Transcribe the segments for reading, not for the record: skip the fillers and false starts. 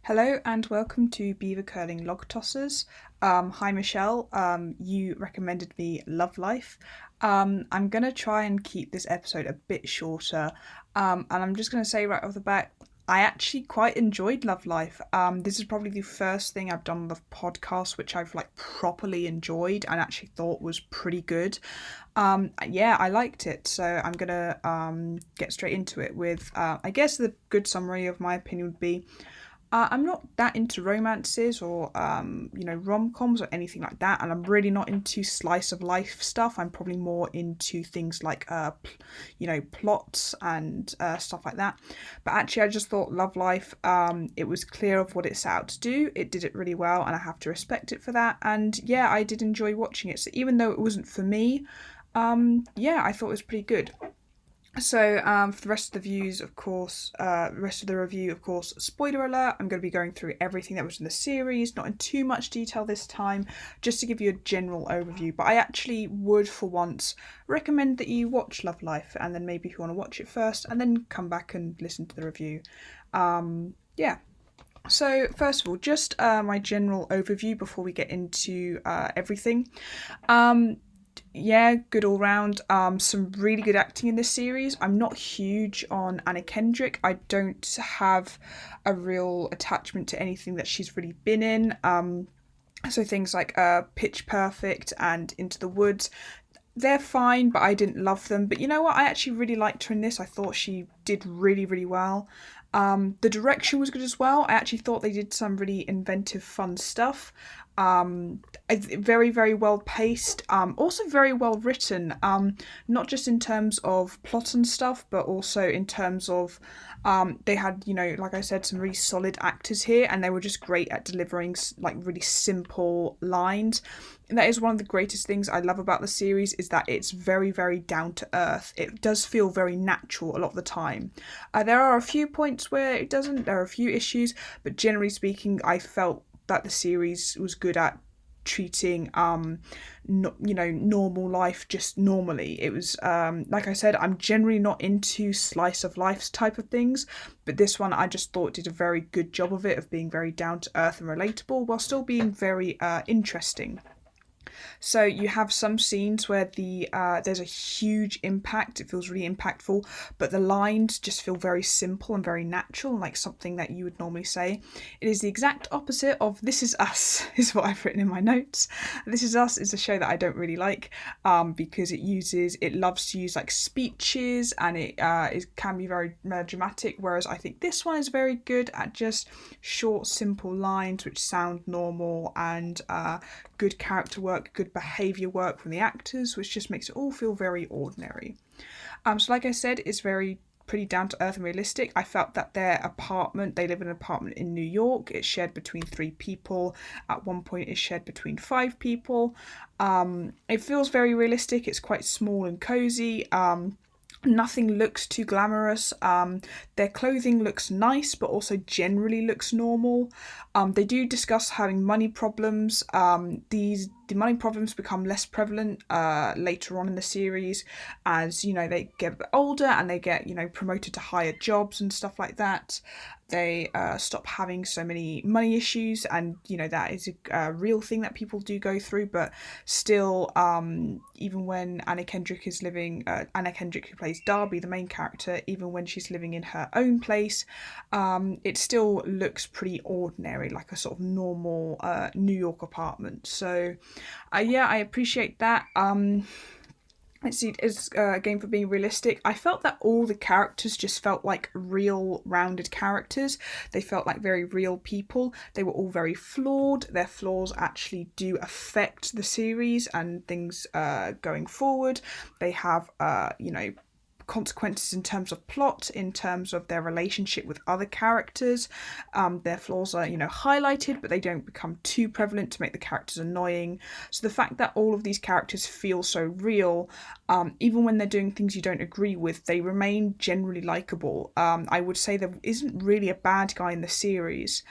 Hello and welcome to Beaver Curling Logtossers. Hi Michelle, you recommended me Love Life. I'm going to try and keep this episode a bit shorter, and I'm just going to say right off the bat, I actually quite enjoyed Love Life. This is probably the first thing I've done on the podcast which I've properly enjoyed and actually thought was pretty good. Yeah, I liked it, so I'm gonna get straight into it with I guess the good summary of my opinion would be I'm not that into romances or rom-coms or anything like that, and I'm really not into slice of life stuff. I'm probably more into things like plots and stuff like that. But actually, I just thought Love Life. It was clear of what it set out to do. It did it really well, and I have to respect it for that. And yeah, I did enjoy watching it. So even though it wasn't for me, yeah, I thought it was pretty good. So, for the rest of the views, of course, rest of the review, of course, spoiler alert, I'm going to be going through everything that was in the series, not in too much detail this time, just to give you a general overview. But I actually would, for once, recommend that you watch Love Life, and then maybe if you want to watch it first, and then come back and listen to the review. Yeah. So, first of all, just my general overview before we get into everything. Yeah, good all round. Some really good acting in this series. I'm not huge on Anna Kendrick. I don't have a real attachment to anything that she's really been in. So things like Pitch Perfect and Into the Woods, they're fine, but I didn't love them. But you know what? I actually really liked her in this. I thought she did really, really well. The direction was good as well. I actually thought they did some really inventive, fun stuff. Very, very well paced. Also very well written. Not just in terms of plot and stuff, but also in terms of they had, like I said, some really solid actors here, and they were just great at delivering really simple lines. And that is one of the greatest things I love about the series, is that it's very, very down to earth. It does feel very natural a lot of the time. There are a few points where it doesn't. There are a few issues, but generally speaking, I felt that the series was good at treating normal life just normally. It was like I said, I'm generally not into slice of life type of things, but this one I just thought did a very good job of it, of being very down to earth and relatable while still being very interesting. So you have some scenes where there's a huge impact. It feels really impactful, but the lines just feel very simple and very natural, like something that you would normally say. It is the exact opposite of This Is Us, is what I've written in my notes. This Is Us is a show that I don't really like, because it loves to use like speeches, and it can be very dramatic, whereas I think this one is very good at just short, simple lines which sound normal, and good character work, good behaviour work from the actors, which just makes it all feel very ordinary. So like I said, it's very pretty down to earth and realistic. I felt that they live in an apartment in New York. It's shared between 3 people. At one point, it's shared between 5 people. It feels very realistic. It's quite small and cozy. Nothing looks too glamorous. Their clothing looks nice, but also generally looks normal. They do discuss having money problems. The money problems become less prevalent later on in the series, as they get a bit older and they get promoted to higher jobs and stuff like that. They stop having so many money issues, and that is a real thing that people do go through. But still, even when Anna Kendrick, who plays Darby, the main character, even when she's living in her own place, it still looks pretty ordinary, like a sort of normal New York apartment. So yeah, I appreciate that. Let's see, as again, for being realistic, I felt that all the characters just felt like real, rounded characters. They felt like very real people. They were all very flawed. Their flaws actually do affect the series and things going forward. They have, consequences in terms of plot, in terms of their relationship with other characters. Their flaws are, highlighted, but they don't become too prevalent to make the characters annoying. So the fact that all of these characters feel so real, even when they're doing things you don't agree with, they remain generally likable. I would say there isn't really a bad guy in the series.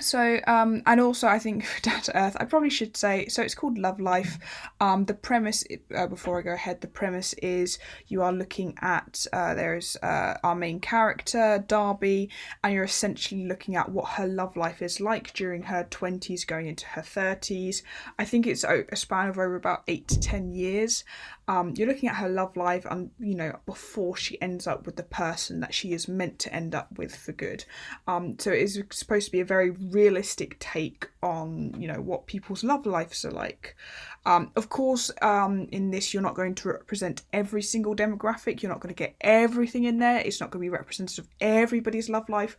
So, and also I think for Down to Earth, I probably should say, so it's called Love Life. The premise, before I go ahead, the premise is you are looking at, there's our main character, Darby, and you're essentially looking at what her love life is like during her 20s going into her 30s. I think it's a span of over about 8 to 10 years. You're looking at her love life and, before she ends up with the person that she is meant to end up with for good. So it is supposed to be a very realistic take on, what people's love lives are like. Of course, in this, you're not going to represent every single demographic. You're not going to get everything in there. It's not going to be representative of everybody's love life.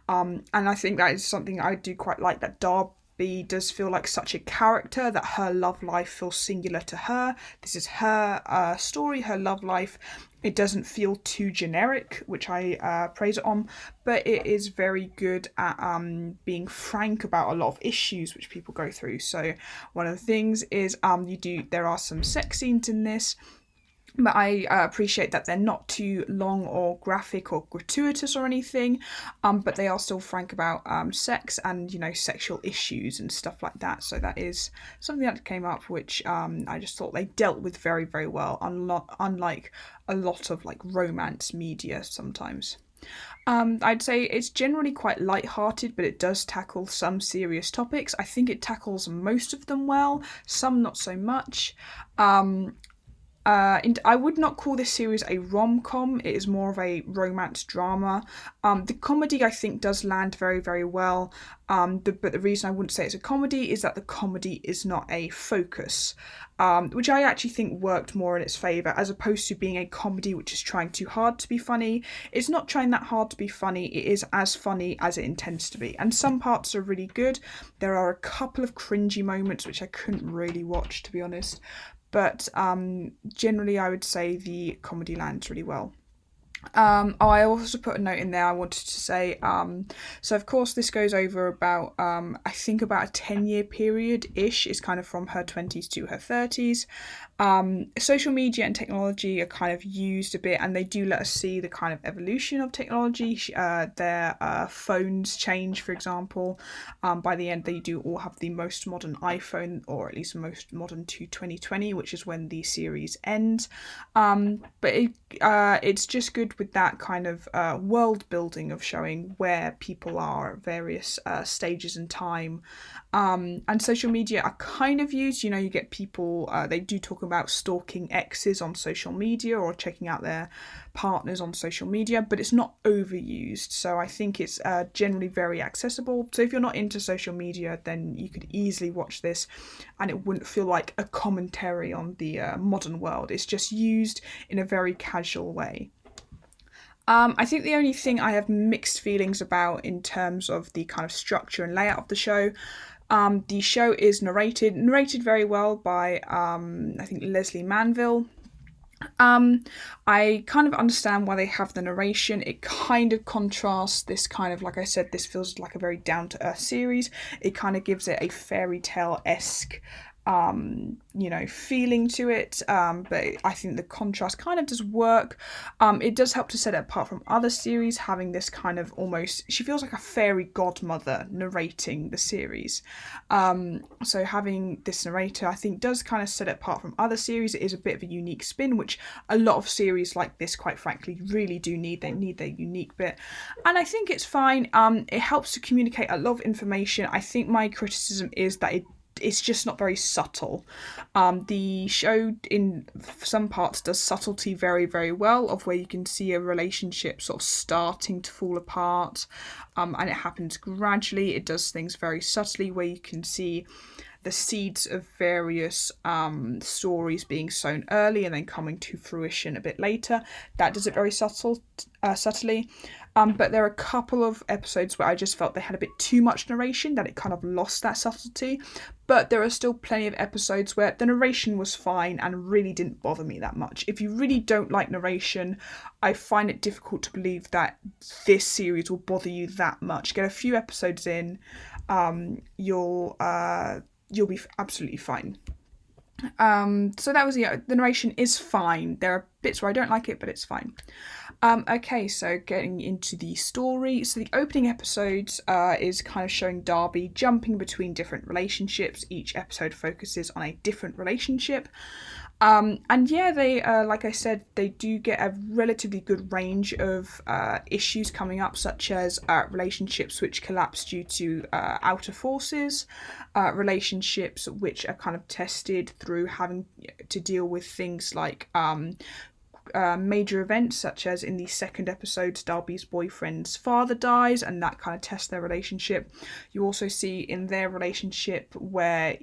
And I think that is something I do quite like, that Darby does feel like such a character, that her love life feels singular to her. This is her story, her love life. It doesn't feel too generic, which I praise it on, but it is very good at being frank about a lot of issues which people go through. So one of the things is there are some sex scenes in this, but I appreciate that they're not too long or graphic or gratuitous or anything, but they are still frank about sex and, sexual issues and stuff like that. So that is something that came up, which I just thought they dealt with very, very well, unlike a lot of like romance media sometimes. I'd say it's generally quite light-hearted, but it does tackle some serious topics. I think it tackles most of them well, some not so much. I would not call this series a rom-com. It is more of a romance drama. The comedy, I think, does land very, very well. But the reason I wouldn't say it's a comedy is that the comedy is not a focus, which I actually think worked more in its favour, as opposed to being a comedy which is trying too hard to be funny. It's not trying that hard to be funny. It is as funny as it intends to be. And some parts are really good. There are a couple of cringy moments which I couldn't really watch, to be honest. But generally, I would say the comedy lands really well. I also put a note in there I wanted to say, so of course this goes over about, I think about a 10-year period-ish, is kind of from her 20s to her 30s. Social media and technology are kind of used a bit, and they do let us see the kind of evolution of technology. Their phones change, for example. By the end, they do all have the most modern iPhone, or at least most modern to 2020, which is when the series ends. But it's just good with that kind of world building of showing where people are at various stages in time. And social media are kind of used, you get people, they do talk about stalking exes on social media or checking out their partners on social media, but it's not overused. So I think it's generally very accessible. So if you're not into social media, then you could easily watch this and it wouldn't feel like a commentary on the modern world. It's just used in a very casual way. I think the only thing I have mixed feelings about in terms of the kind of structure and layout of the show is narrated very well by, I think, Leslie Manville. I kind of understand why they have the narration. It kind of contrasts this kind of, like I said, this feels like a very down-to-earth series. It kind of gives it a fairy tale-esque feeling to it, but I think the contrast kind of does work. It does help to set it apart from other series, having this kind of almost, she feels like a fairy godmother narrating the series. So having this narrator, I think, does kind of set it apart from other series. It is a bit of a unique spin, which a lot of series like this, quite frankly, really do need. They need their unique bit, and I think it's fine. It helps to communicate a lot of information. I think my criticism is that it's just not very subtle. The show in some parts does subtlety very, very well, of where you can see a relationship sort of starting to fall apart, and it happens gradually. It does things very subtly, where you can see the seeds of various stories being sown early and then coming to fruition a bit later. That does it very subtly. But there are a couple of episodes where I just felt they had a bit too much narration, that it kind of lost that subtlety. But there are still plenty of episodes where the narration was fine and really didn't bother me that much. If you really don't like narration, I find it difficult to believe that this series will bother you that much. Get a few episodes in, you'll be absolutely fine. So that was the narration is fine. There are bits where I don't like it, but it's fine. Okay, so getting into the story. So the opening episodes is kind of showing Darby jumping between different relationships. Each episode focuses on a different relationship. And yeah, they, like I said, they do get a relatively good range of issues coming up, such as relationships which collapse due to outer forces, relationships which are kind of tested through having to deal with things like major events, such as in the second episode, Darby's boyfriend's father dies, and that kind of tests their relationship. You also see in their relationship where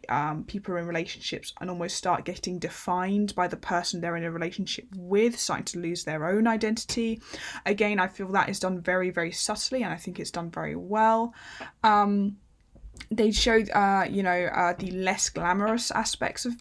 people are in relationships and almost start getting defined by the person they're in a relationship with, starting to lose their own identity. Again, I feel that is done very, very subtly, and I think it's done very well. They showed, the less glamorous aspects of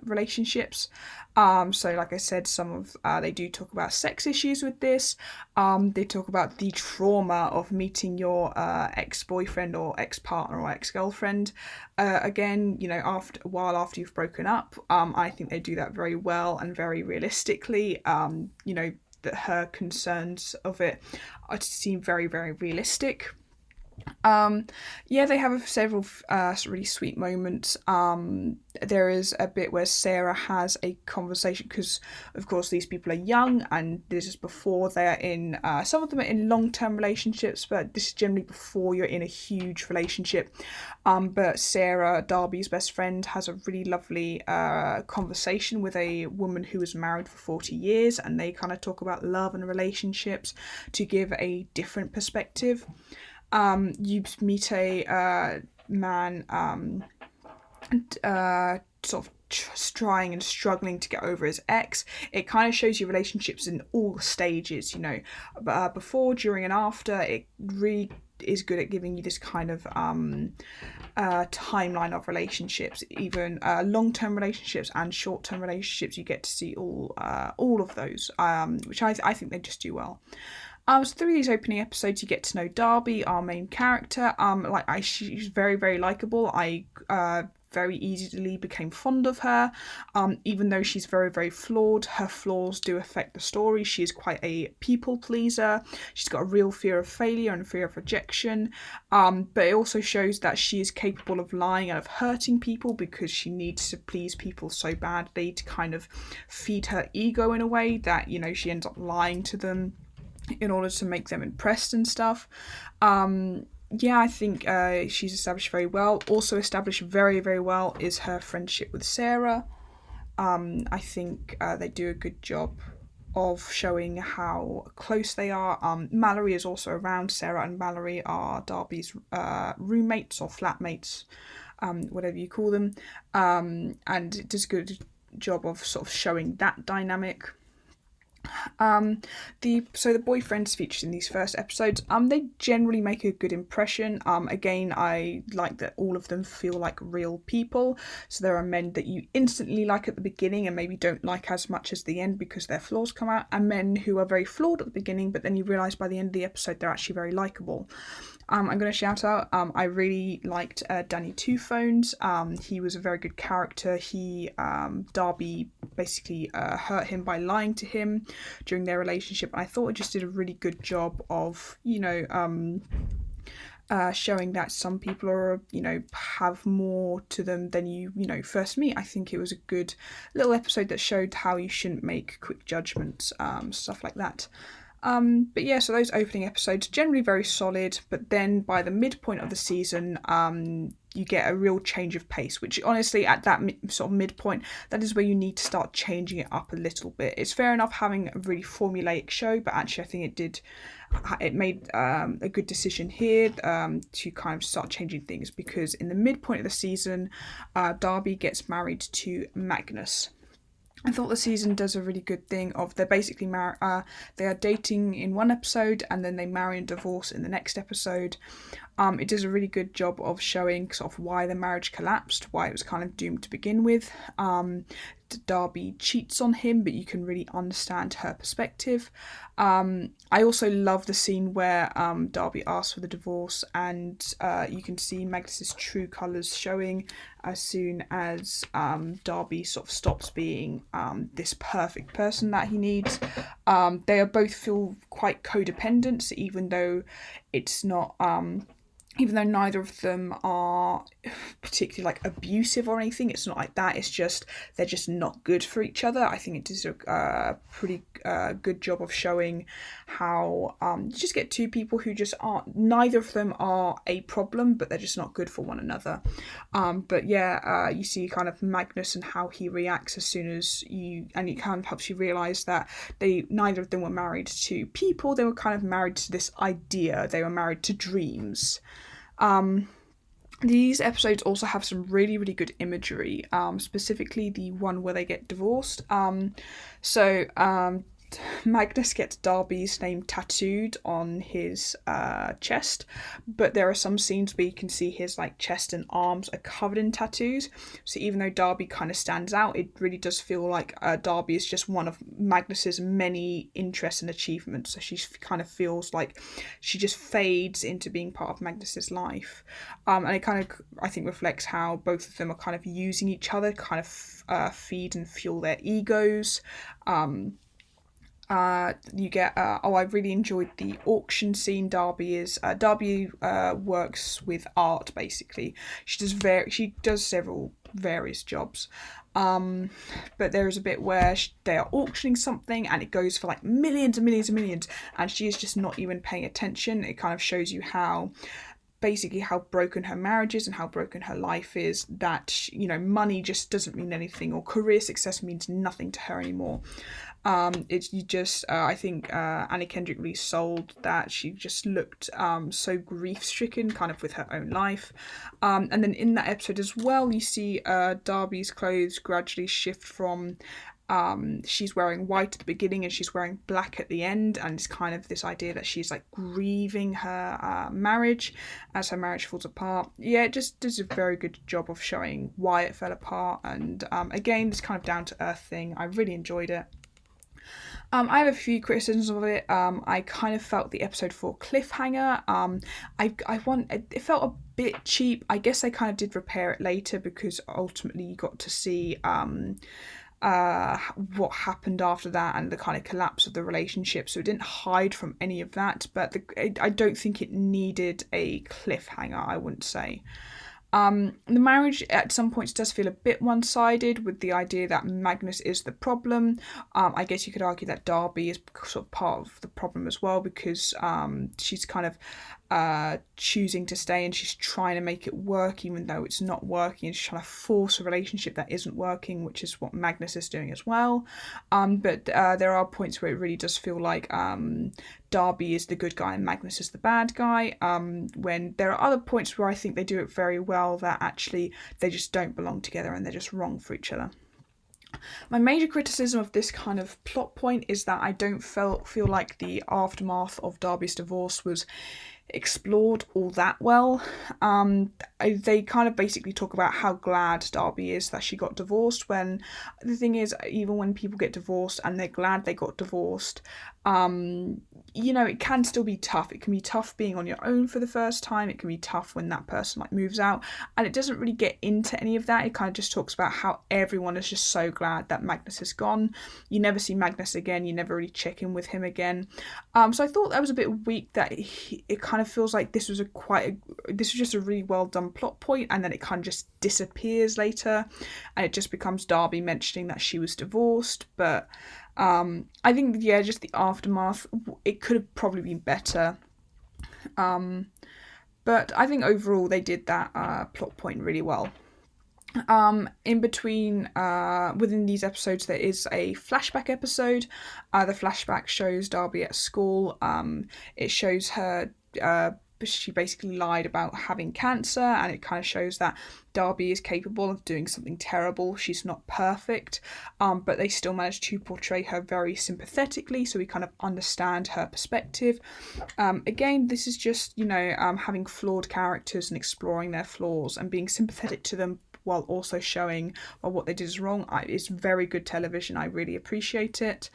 relationships. So, like I said, some of they do talk about sex issues with this. They talk about the trauma of meeting your ex-boyfriend or ex-partner or ex-girlfriend. Again, after you've broken up. I think they do that very well and very realistically. That her concerns of it seem very, very realistic. They have several really sweet moments. There is a bit where Sarah has a conversation, because of course these people are young, and this is before they're in, some of them are in long-term relationships, but this is generally before you're in a huge relationship. But Sarah, Darby's best friend, has a really lovely conversation with a woman who was married for 40 years, and they kind of talk about love and relationships to give a different perspective. You meet a man sort of trying and struggling to get over his ex. It kind of shows you relationships in all stages, before, during, and after. It really is good at giving you this kind of timeline of relationships, even long-term relationships and short-term relationships. You get to see all of those, which I think they just do well. So through these opening episodes, you get to know Darby, our main character. She's very, very likable. I very easily became fond of her. Even though she's very, very flawed, her flaws do affect the story. She is quite a people pleaser. She's got a real fear of failure and fear of rejection. But it also shows that she is capable of lying and of hurting people, because she needs to please people so badly to kind of feed her ego in a way that, she ends up lying to them in order to make them impressed and stuff. I think she's established very well. Also established very, very well is her friendship with Sarah. I think they do a good job of showing how close they are. Mallory is also around. Sarah and Mallory are Darby's roommates or flatmates, whatever you call them. And it does a good job of sort of showing that dynamic. The boyfriends featured in these first episodes, they generally make a good impression. Again, I like that all of them feel like real people. So there are men that you instantly like at the beginning and maybe don't like as much as the end because their flaws come out, and men who are very flawed at the beginning, but then you realise by the end of the episode they're actually very likeable. I'm going to shout out, I really liked Danny Two Phones. He was a very good character. Darby basically hurt him by lying to him during their relationship, and I thought it just did a really good job of, showing that some people are, have more to them than you first meet. I think it was a good little episode that showed how you shouldn't make quick judgments, stuff like that. So those opening episodes generally very solid, but then by the midpoint of the season, you get a real change of pace, which honestly at that sort of midpoint, that is where you need to start changing it up a little bit. It's fair enough having a really formulaic show, but actually I think it made a good decision here to kind of start changing things, because in the midpoint of the season, Darby gets married to Magnus. I thought the season does a really good thing of they're basically they are dating in one episode and then they marry and divorce in the next episode. It does a really good job of showing sort of why the marriage collapsed, why it was kind of doomed to begin with. Darby cheats on him, but you can really understand her perspective. I also love the scene where Darby asks for the divorce, and you can see Magnus's true colours showing as soon as Darby sort of stops being this perfect person that he needs. They are both feel quite codependent, so even though it's not even though neither of them are particularly like abusive or anything, it's not like that. It's just they're just not good for each other. I think it does a pretty good job of showing how you just get two people who just aren't. Neither of them are a problem, but they're just not good for one another. But yeah, you see kind of Magnus and how he reacts as soon as and it kind of helps you realise that neither of them were married to people. They were kind of married to this idea. They were married to dreams. These episodes also have some really, really good imagery, specifically the one where they get divorced. Magnus gets Darby's name tattooed on his chest, but there are some scenes where you can see his like chest and arms are covered in tattoos. So even though Darby kind of stands out, it really does feel like Darby is just one of Magnus's many interests and achievements. So she kind of feels like she just fades into being part of Magnus's life, and it kind of I think reflects how both of them are kind of using each other, kind of feed and fuel their egos. You get I really enjoyed the auction scene. Darby works with art basically. She does several various jobs, but there is a bit where they are auctioning something and it goes for like millions and millions and millions, and she is just not even paying attention. It kind of shows you how broken her marriage is and how broken her life is, that money just doesn't mean anything, or career success means nothing to her anymore. I think Anna Kendrick really sold that. She just looked so grief-stricken kind of with her own life. And then in that episode as well, you see Darby's clothes gradually shift from she's wearing white at the beginning and she's wearing black at the end, and it's kind of this idea that she's like grieving her marriage as her marriage falls apart. Yeah, it just does a very good job of showing why it fell apart, and again, this kind of down-to-earth thing. I really enjoyed it. I have a few criticisms of it. I kind of felt the episode 4 cliffhanger. It felt a bit cheap. I guess they kind of did repair it later because ultimately you got to see what happened after that and the kind of collapse of the relationship. So it didn't hide from any of that, but I don't think it needed a cliffhanger, I wouldn't say. The marriage at some points does feel a bit one-sided, with the idea that Magnus is the problem. I guess you could argue that Darby is sort of part of the problem as well, because she's kind of choosing to stay and she's trying to make it work even though it's not working, and she's trying to force a relationship that isn't working, which is what Magnus is doing as well. But there are points where it really does feel like Darby is the good guy and Magnus is the bad guy, when there are other points where I think they do it very well, that actually they just don't belong together and they're just wrong for each other. My major criticism of this kind of plot point is that I don't feel like the aftermath of Darby's divorce was explored all that well. They kind of basically talk about how glad Darby is that she got divorced, when the thing is, even when people get divorced and they're glad they got divorced, it can still be tough. It can be tough being on your own for the first time. It can be tough when that person moves out, and it doesn't really get into any of that. It kind of just talks about how everyone is just so glad that Magnus is gone. You never see Magnus again. You never really check in with him again. So I thought that was a bit weak, that it kind of feels like this was just a really well done plot point, and then it kind of just disappears later, and it just becomes Darby mentioning that she was divorced. But I think, just the aftermath, it could have probably been better. But I think overall they did that plot point really well. In between, within these episodes, there is a flashback episode. The flashback shows Darby at school. It shows her she basically lied about having cancer, and it kind of shows that Darby is capable of doing something terrible. She's not perfect, but they still manage to portray her very sympathetically, so we kind of understand her perspective. Again, this is just, having flawed characters and exploring their flaws and being sympathetic to them while also showing what they did is wrong. It's very good television. I really appreciate it.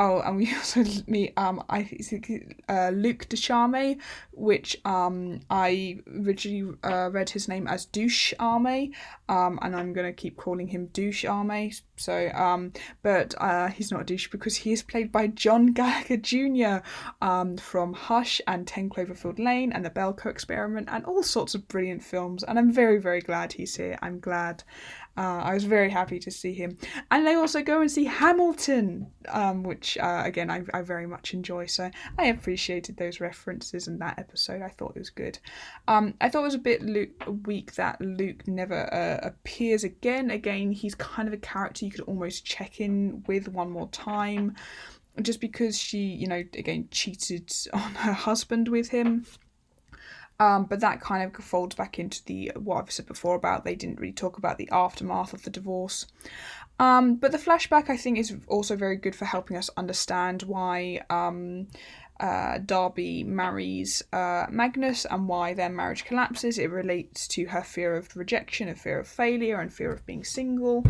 Oh, and we also meet I think Luc Ducharme, which I originally read his name as Douche Arme, and I'm gonna keep calling him Douche Arme. So but he's not a douche because he is played by John Gallagher Jr. From Hush and 10 Cloverfield Lane and The Belko Experiment and all sorts of brilliant films. And I'm very, very glad he's here. I'm glad. I was very happy to see him. And they also go and see Hamilton, which, again, I very much enjoy. So I appreciated those references in that episode. I thought it was good. I thought it was a bit weak that Luke never appears again. Again, he's kind of a character you could almost check in with one more time. Just because she, again, cheated on her husband with him. But that kind of folds back into what I've said before about they didn't really talk about the aftermath of the divorce. But the flashback, I think, is also very good for helping us understand why Darby marries Magnus and why their marriage collapses. It relates to her fear of rejection, a fear of failure, and fear of being single.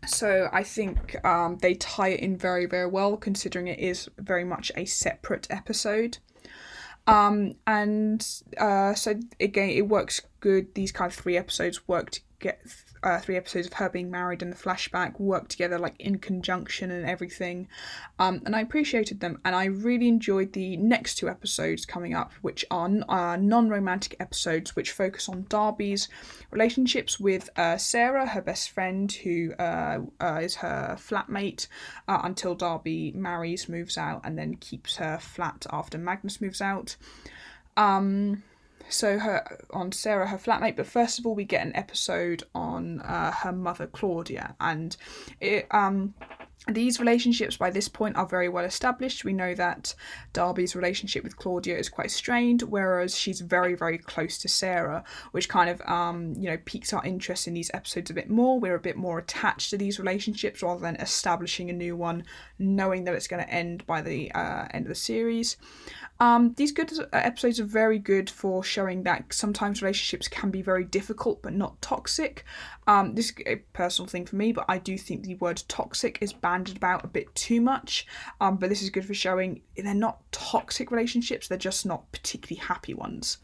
So I think they tie it in very, very well, considering it is very much a separate episode. So again, it works good. These kind of 3 episodes work to get 3 episodes of her being married and the flashback work together like in conjunction and everything. And I appreciated them, and I really enjoyed the next 2 episodes coming up, which are non-romantic episodes which focus on Darby's relationships with Sarah, her best friend, who is her flatmate until Darby marries, moves out, and then keeps her flat after Magnus moves out. So on Sarah, her flatmate, but first of all we get an episode on her mother Claudia, and these relationships by this point are very well established. We know that Darby's relationship with Claudia is quite strained, whereas she's very, very close to Sarah, which kind of piques our interest in these episodes a bit more. We're a bit more attached to these relationships rather than establishing a new one, knowing that it's going to end by the end of the series. These good episodes are very good for showing that sometimes relationships can be very difficult but not toxic. This is a personal thing for me, but I do think the word toxic is bandied about a bit too much. But this is good for showing they're not toxic relationships, they're just not particularly happy ones.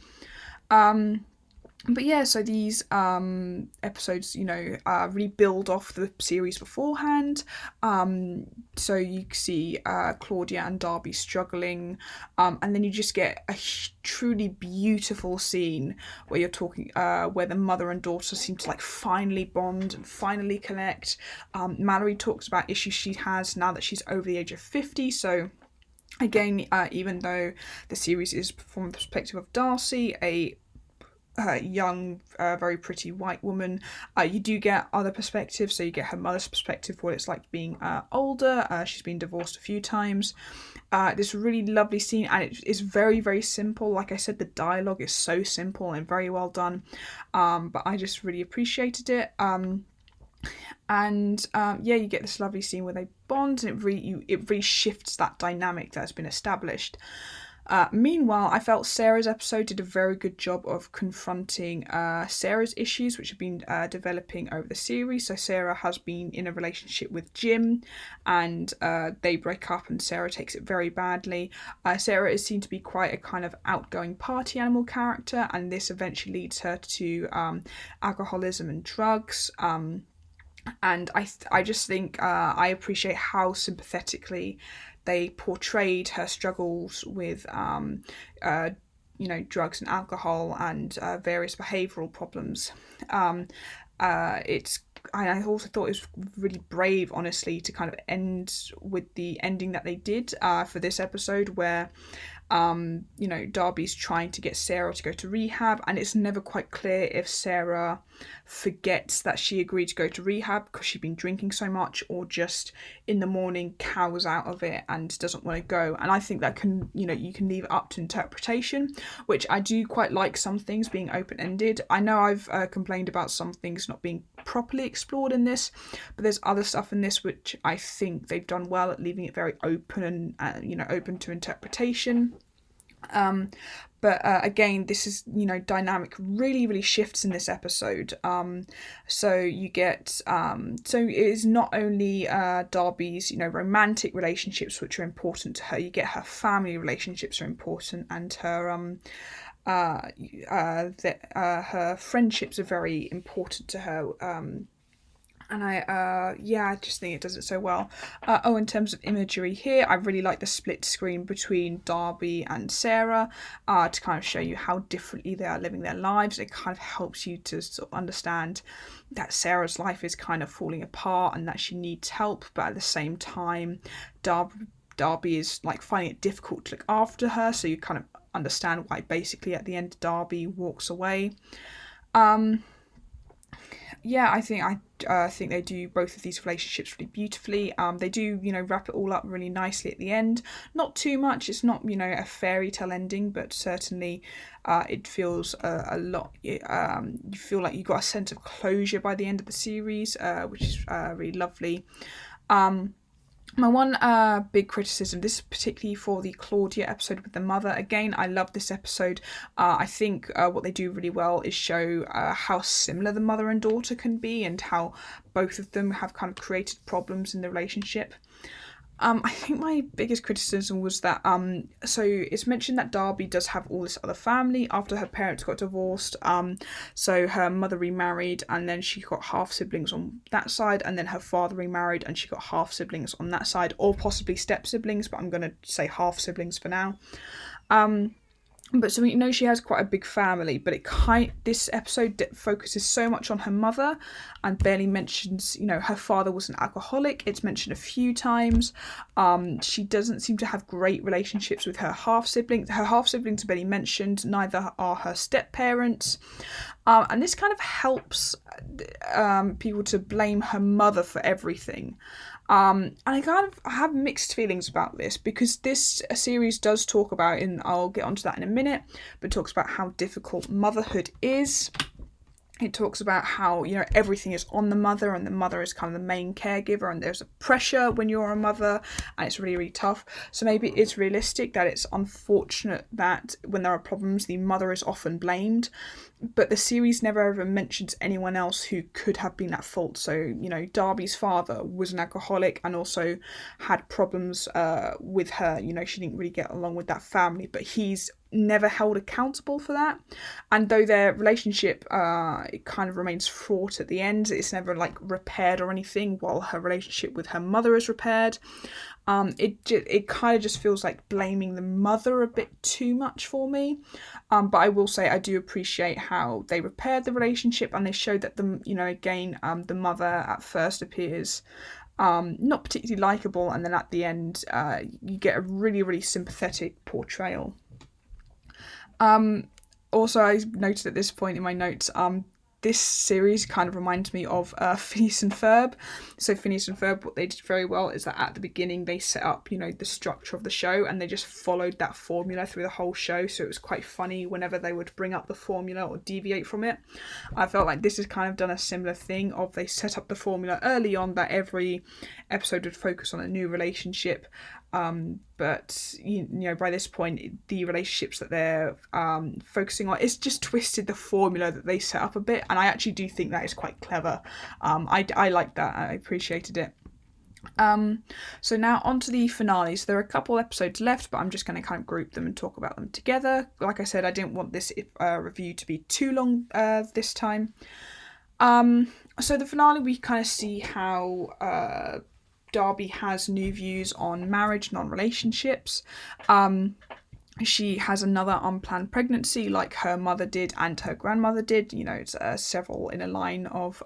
But yeah, so these episodes, really build off the series beforehand. So you see Claudia and Darby struggling, and then you just get a truly beautiful scene where you're talking, where the mother and daughter seem to finally bond and finally connect. Mallory talks about issues she has now that she's over the age of 50. So again, even though the series is from the perspective of Darcy, a young, very pretty white woman, you do get other perspectives. So you get her mother's perspective, what it's like being older. She's been divorced a few times. This really lovely scene, and it is very, very simple. Like I said, the dialogue is so simple and very well done, but I just really appreciated it. You get this lovely scene where they bond, and it really shifts that dynamic that's been established. Meanwhile, I felt Sarah's episode did a very good job of confronting Sarah's issues, which have been developing over the series. So Sarah has been in a relationship with Jim, and they break up, and Sarah takes it very badly. Sarah is seen to be quite a kind of outgoing party animal character, and this eventually leads her to alcoholism and drugs. And I just think I appreciate how sympathetically they portrayed her struggles with drugs and alcohol and various behavioural problems. I also thought it was really brave, honestly, to kind of end with the ending that they did for this episode, where Darby's trying to get Sarah to go to rehab, and it's never quite clear if Sarah forgets that she agreed to go to rehab because she'd been drinking so much, or just in the morning cows out of it and doesn't want to go. And I think that can, you can leave it up to interpretation, which I do quite like, some things being open-ended. I know I've complained about some things not being properly explored in this, but there's other stuff in this which I think they've done well at leaving it very open and open to interpretation. But again, this is, dynamic really, really shifts in this episode. So you get, so it is not only Darby's, romantic relationships which are important to her. You get her family relationships are important, and her friendships are very important to her. And I just think it does it so well. In terms of imagery here, I really like the split screen between Darby and Sarah to kind of show you how differently they are living their lives. It kind of helps you to sort of understand that Sarah's life is kind of falling apart and that she needs help, but at the same time, Darby is like finding it difficult to look after her, so you kind of understand why basically at the end Darby walks away. I think they do both of these relationships really beautifully. They do, wrap it all up really nicely at the end. Not too much. It's not, a fairy tale ending, but certainly it feels a lot. You feel like you got a sense of closure by the end of the series, which is really lovely. My one big criticism, this is particularly for the Claudia episode with the mother. Again, I love this episode. I think what they do really well is show how similar the mother and daughter can be, and how both of them have kind of created problems in the relationship. I think my biggest criticism was that, so it's mentioned that Darby does have all this other family after her parents got divorced. So her mother remarried, and then she got half siblings on that side, and then her father remarried and she got half siblings on that side, or possibly step siblings, but I'm going to say half siblings for now. But so we know she has quite a big family, but this episode focuses so much on her mother and barely mentions, her father was an alcoholic. It's mentioned a few times. She doesn't seem to have great relationships with her half siblings. Her half siblings are barely mentioned. Neither are her step parents. And this kind of helps people to blame her mother for everything. And I have mixed feelings about this, because this series does talk about, and I'll get onto that in a minute, but talks about how difficult motherhood is. It talks about how, everything is on the mother, and the mother is kind of the main caregiver, and there's a pressure when you're a mother, and it's really, really tough. So maybe it's realistic that it's unfortunate that when there are problems, the mother is often blamed, but the series never ever mentions anyone else who could have been at fault. So, Darby's father was an alcoholic and also had problems with her. She didn't really get along with that family, but he's never held accountable for that. And though their relationship it kind of remains fraught at the end, it's never like repaired or anything, while her relationship with her mother is repaired. It kind of just feels like blaming the mother a bit too much for me. But I will say I do appreciate how they repaired the relationship, and they showed that the mother at first appears not particularly likable, and then at the end you get a really, really sympathetic portrayal. Also, I noted at this point in my notes, this series kind of reminds me of Phineas and Ferb. So Phineas and Ferb, what they did very well is that at the beginning they set up, the structure of the show, and they just followed that formula through the whole show. So it was quite funny whenever they would bring up the formula or deviate from it. I felt like this has kind of done a similar thing of they set up the formula early on that every episode would focus on a new relationship. But by this point, the relationships that they're focusing on, it's just twisted the formula that they set up a bit, and I actually do think that is quite clever. I like that. I appreciated it. So now on to the finales. There are a couple episodes left, but I'm just going to kind of group them and talk about them together. Like I said, I didn't want this review to be too long this time. So the finale, we kind of see how Darby has new views on marriage and on relationships. She has another unplanned pregnancy like her mother did and her grandmother did. It's several in a line of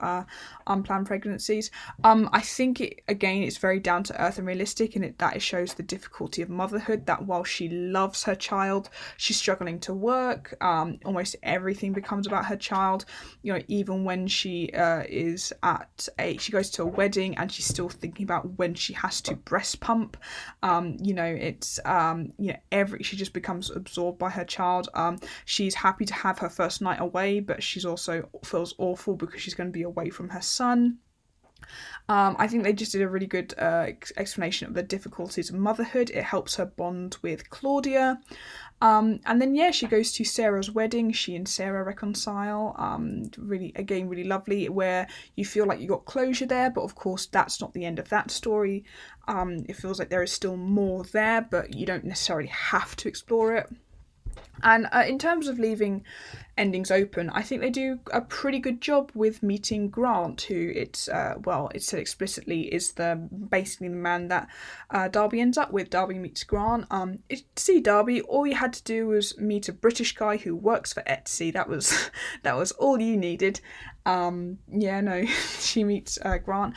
unplanned pregnancies. I think it's very down to earth and realistic, and that it shows the difficulty of motherhood, that while she loves her child, she's struggling to work. Almost everything becomes about her child. Even when she is she goes to a wedding and she's still thinking about when she has to breast pump. She just becomes absorbed by her child. She's happy to have her first night away, but she's also feels awful because she's going to be away from her son. I think they just did a really good explanation of the difficulties of motherhood. It helps her bond with Claudia. And then yeah, she goes to Sarah's wedding. She and Sarah reconcile. Really, again, really lovely, where you feel like you got closure there, but of course that's not the end of that story. It feels like there is still more there, but you don't necessarily have to explore it. And in terms of leaving endings open, I think they do a pretty good job with meeting Grant, who it's said explicitly is basically the man that Darby ends up with. Darby meets Grant. To see Darby, all you had to do was meet a British guy who works for Etsy. That was that was all you needed. Yeah, no, she meets Grant.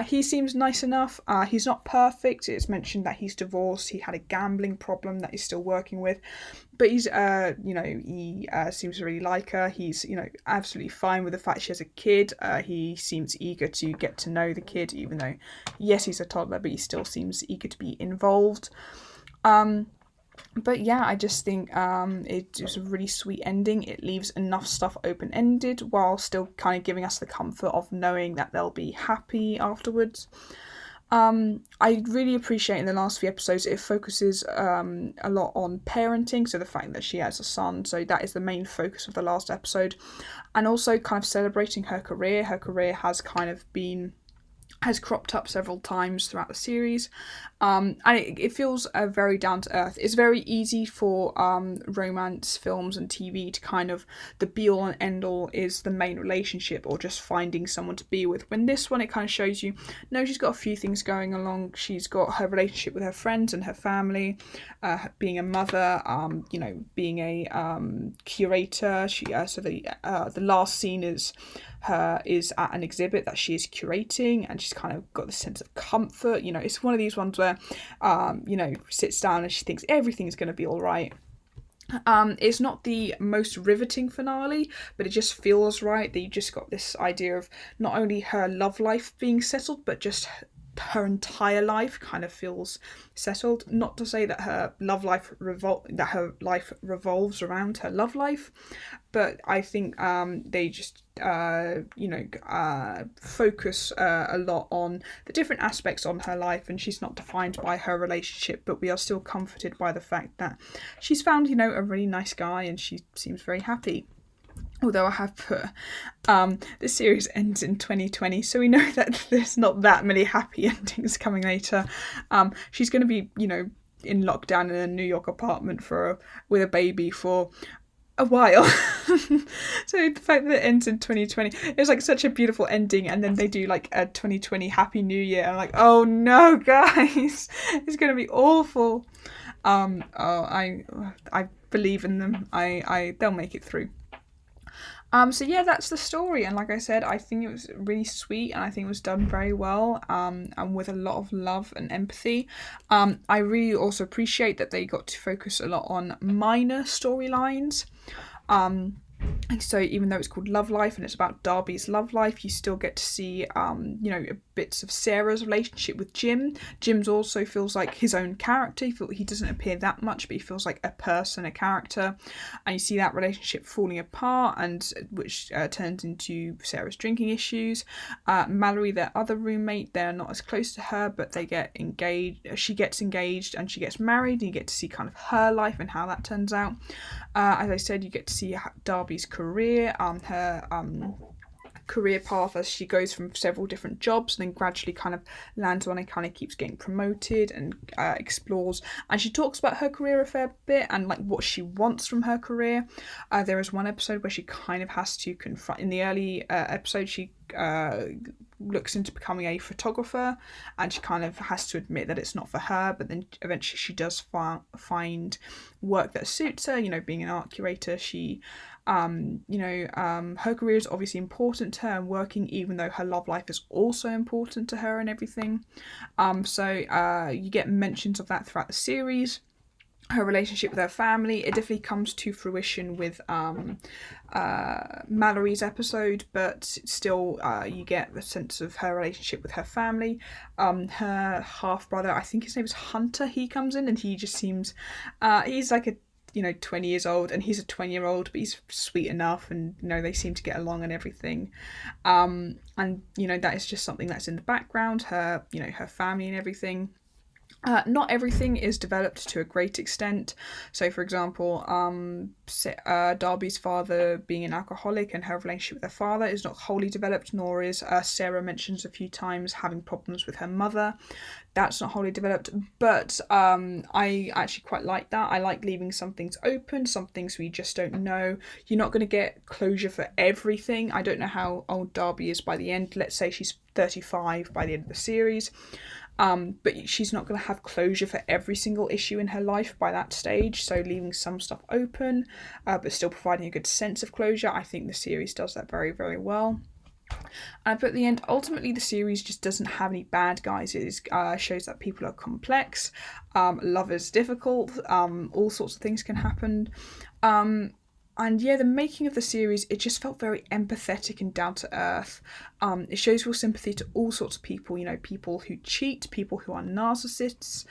He seems nice enough. He's not perfect. It's mentioned that he's divorced. He had a gambling problem that he's still working with, but he seems to really like her. He's, absolutely fine with the fact she has a kid. He seems eager to get to know the kid, even though, yes, he's a toddler, but he still seems eager to be involved. But yeah, I just think it was a really sweet ending. It leaves enough stuff open-ended while still kind of giving us the comfort of knowing that they'll be happy afterwards. I really appreciate in the last few episodes it focuses a lot on parenting, so the fact that she has a son, so that is the main focus of the last episode, and also kind of celebrating her career. Her career has cropped up several times throughout the series, and it feels very down to earth. It's very easy for romance films and TV to kind of, the be all and end all is the main relationship or just finding someone to be with. When this one, it kind of shows you, no, she's got a few things going along. She's got her relationship with her friends and her family, being a mother, being a curator. The last scene is at an exhibit that she is curating, and she's kind of got this sense of comfort. It's one of these ones where sits down and she thinks everything's going to be all right. It's not the most riveting finale, but it just feels right that you just got this idea of not only her love life being settled, but just her entire life kind of feels settled. Not to say that her life revolves around her love life, but I think they just focus a lot on the different aspects on her life, and she's not defined by her relationship, but we are still comforted by the fact that she's found a really nice guy and she seems very happy. Although I have put the series ends in 2020, so we know that there's not that many happy endings coming later. She's going to be, in lockdown in a New York apartment with a baby for a while. So the fact that it ends in 2020, it's like such a beautiful ending, and then they do like a 2020 Happy New Year. I'm like, oh no, guys, it's going to be awful. I believe in them. They'll make it through. So yeah, that's the story, and like I said, I think it was really sweet, and I think it was done very well, and with a lot of love and empathy. I really also appreciate that they got to focus a lot on minor storylines. So even though it's called Love Life and it's about Darby's love life, you still get to see, bits of Sarah's relationship with Jim. Jim's also feels like his own character. He doesn't appear that much, but he feels like a person, a character. And you see that relationship falling apart, and which turns into Sarah's drinking issues. Mallory, their other roommate, they're not as close to her, but they get engaged. She gets engaged and she gets married, and you get to see kind of her life and how that turns out. As I said, you get to see Darby's career, her career path as she goes from several different jobs and then gradually kind of lands on and kind of keeps getting promoted and explores. And she talks about her career a fair bit and like what she wants from her career. There is one episode where she kind of has to confront, in the early episode, she looks into becoming a photographer, and she kind of has to admit that it's not for her, but then eventually she does find work that suits her, being an art curator. She her career is obviously important to her, and working, even though her love life is also important to her and everything. So you get mentions of that throughout the series. Her relationship with her family, it definitely comes to fruition with Mallory's episode, but still you get the sense of her relationship with her family. Her half-brother, I think his name is Hunter, he comes in, and he just seems, he's like a 20 years old, and he's a 20-year-old, but he's sweet enough, and they seem to get along and everything. And that is just something that's in the background, her her family and everything. Not everything is developed to a great extent. So, for example, Darby's father being an alcoholic and her relationship with her father is not wholly developed, nor is Sarah mentions a few times having problems with her mother. That's not wholly developed, but I actually quite like that. I like leaving some things open, some things we just don't know. You're not going to get closure for everything. I don't know how old Darby is by the end. Let's say she's 35 by the end of the series. But she's not going to have closure for every single issue in her life by that stage, so leaving some stuff open, but still providing a good sense of closure. I think the series does that very, very well. But at the end, ultimately, the series just doesn't have any bad guys. It shows that people are complex, love is difficult, all sorts of things can happen. And yeah, the making of the series, it just felt very empathetic and down to earth. It shows real sympathy to all sorts of people, people who cheat, people who are narcissists,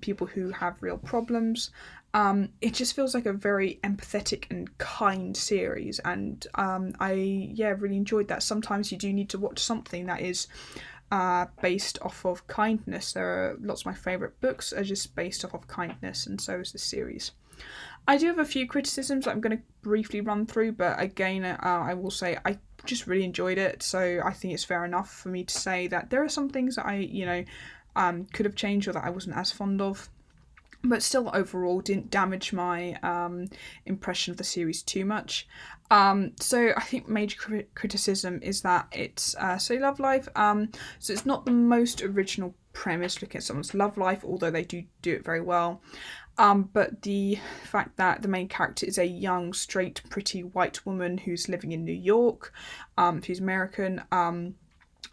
people who have real problems. It just feels like a very empathetic and kind series, and I really enjoyed that. Sometimes you do need to watch something that is based off of kindness. There are lots of my favourite books are just based off of kindness, and so is this series. I do have a few criticisms that I'm going to briefly run through, but again, I will say I just really enjoyed it, so I think it's fair enough for me to say that there are some things that I, could have changed or that I wasn't as fond of, but still overall didn't damage my impression of the series too much. So I think major criticism is that it's so Love Life. So it's not the most original premise looking at someone's love life, although they do it very well. But the fact that the main character is a young, straight, pretty white woman who's living in New York, who's American.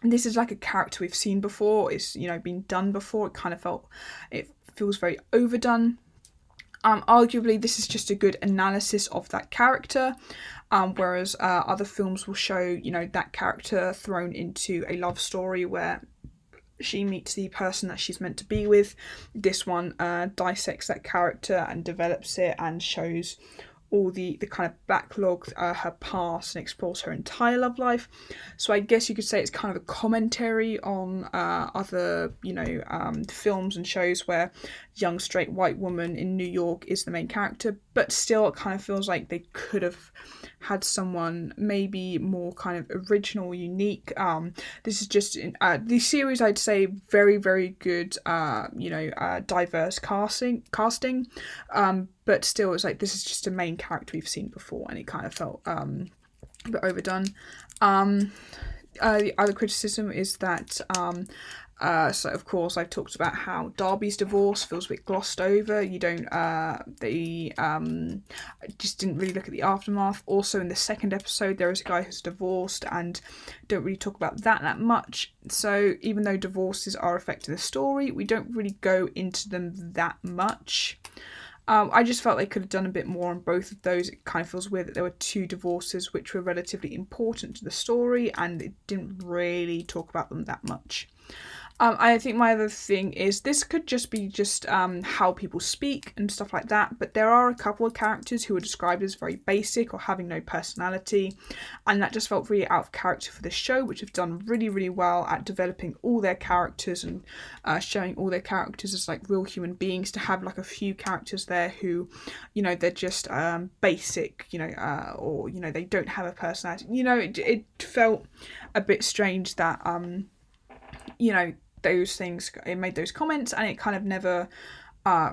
This is like a character we've seen before. It's been done before. It feels very overdone. Arguably, this is just a good analysis of that character, whereas other films will show that character thrown into a love story where she meets the person that she's meant to be with. This one dissects that character and develops it and shows all the kind of backlog, her past, and explores her entire love life. So I guess you could say it's kind of a commentary on other, films and shows where young straight white woman in New York is the main character, but still it kind of feels like they could have had someone maybe more kind of original, unique. This is just the series, I'd say, very, very good, diverse casting. But still, it's like this is just a main character we've seen before, and it kind of felt a bit overdone. The other criticism is that so of course I've talked about how Darby's divorce feels a bit glossed over. You don't just didn't really look at the aftermath. Also in the second episode there is a guy who's divorced and don't really talk about that much. So even though divorces are affecting the story, we don't really go into them that much. I just felt they could have done a bit more on both of those. It kind of feels weird that there were two divorces which were relatively important to the story and it didn't really talk about them that much. I think my other thing is this could just be how people speak and stuff like that, but there are a couple of characters who are described as very basic or having no personality, and that just felt really out of character for this show, which have done really, really well at developing all their characters and showing all their characters as like real human beings. To have like a few characters there who, they're just basic, or they don't have a personality. It felt a bit strange that those things, it made those comments and it kind of never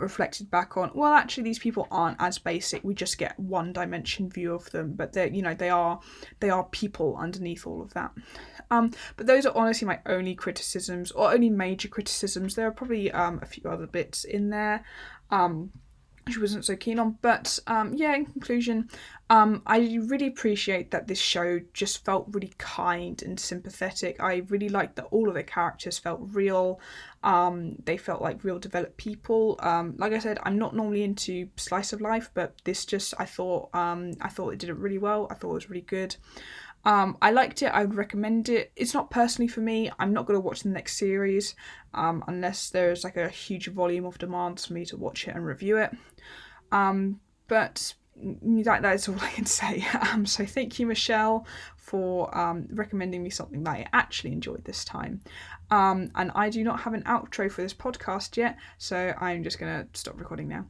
reflected back on, well, actually these people aren't as basic, we just get one dimension view of them, but they're they are people underneath all of that. But those are honestly my only criticisms, or only major criticisms. There are probably a few other bits in there which I wasn't so keen on, but in conclusion, I really appreciate that this show just felt really kind and sympathetic. I really liked that all of the characters felt real. They felt like real developed people. Like I said, I'm not normally into slice of life, but this just I thought it did it really well. I thought it was really good. I liked it. I would recommend it. It's not personally for me. I'm not going to watch the next series unless there's like a huge volume of demands for me to watch it and review it. But that's all I can say. So thank you, Michelle, for recommending me something that I actually enjoyed this time. And I do not have an outro for this podcast yet, so I'm just going to stop recording now.